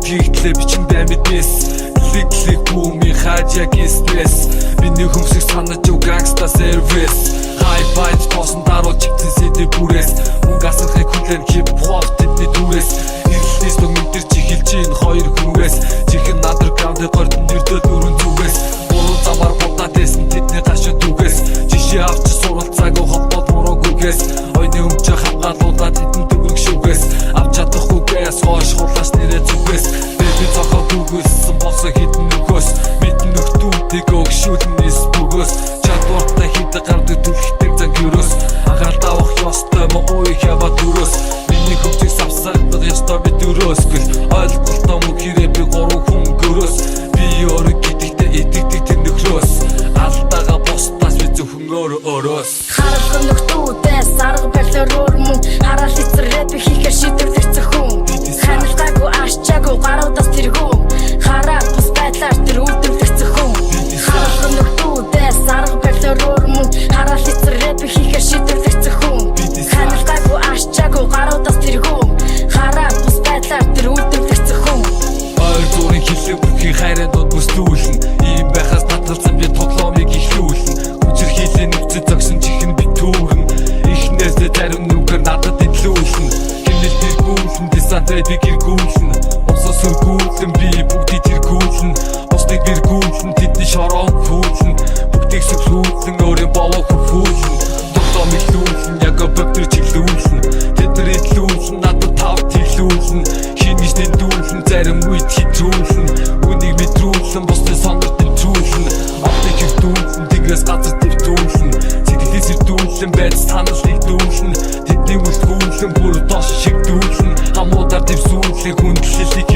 Гэдгийг бичэндээ мэднэс Лик бүүми хажааг стресс Миний хүмсэг санаж юу гангста сервис Хай-файд тосон даруул чигтэн сэдэ бүрээс Мөнгө асархыг хүлэн хип-хоп тэдний дүрээс Ирэлтээс нүг мэдэр чихэлж ийн хоёр хүнээс Чихэн андерграундын гордон нэрдөө дөрүн зүгээс Буруу замаар бодаад байсан тэдний гашуу түгээс Жишээ авч суралцааг холбоод буруу гүгээс Ойны өмчөө хамгаалуулаад тэдэн дөрөг шүгээс Авч чадахгүйгээс хойш хулаач нэрээ зүгээс Бэби цохоо дүгөөссөн босоо хитэн нөхөөс Мэдэн нөхдүүдийг өгшүүлэн нис бүгөөс Чадвартай хитэ гардаг түлхдэг занг юрөөс Агаал давах ёстой мо ой хяба дүрөөс Миний хөвчийг савсагдах ёстой би дүрөөс Гэл ойлголтоо мөн хэрэг би гурав хүн гөрөөс Би өөрөө гэдэгтээ итгэдэг тэр нөхрөөс Алдаага бостаас би зөвхөн өөрөөс Харалхан нөхдүүдээс арга барилаар өөр мөн Хараал эцэр рэп хийхээр шийдвэрлэх хүн Ханилгаагүй ашчаагүй гаруудаас тэргүүн Хараад бус байдлаар тэр үйлдвэрлэх хүн Харалхан нөхдүүдээс арга барилаар өөр мөн Хараал эцэр рэп хийхээр шийдвэрлэх хүн Ханилгаагүй ашчаагүй гаруудаас тэргүүн Хараад бус байдлаар тэр үйлдвэрлэх хүн Ойр зүрийн хилэг бүрхий хайрын дунд бүслүүлэн Ийм байхаас татгалзан би тоглоомыг ихлүүлэн Хүчээр хийлээ нүцэд зогсон чихэн би түүрэн Ихнээсээ зарим нүгээр надад инлүүлэн Хэмнэл тэргүүлэн десантрей би гэргүүлэн Усаа сөргүүлэн би бүгдийг тэргүүлэн Бусдыг бэргүүлэн тэдний шороон хүүлэн Бүгдийг сүглүүлэн өөрийн болоо хөвүүлэн Тоглоом ихлүүлэн яг бөгтөр чиглүүлэн Тэд нар идлүүлэн надад тав тэлүүлэн Хин гэж нэлдүүлэн зарим үед хитрүүлэн Үнийг мэдрүүлэн бусдын сонор тэмцүүлэн Автыг хөвдүүлэн тэнгэрээс газар төвтүүлэн Сэтгэлээс ирдүүлэн байц санал игдүүлэн Тэдний үлдгүүлэн бүр доош шигдүүлэн Хамуудаар дэвсүүлэн хүндлэлийг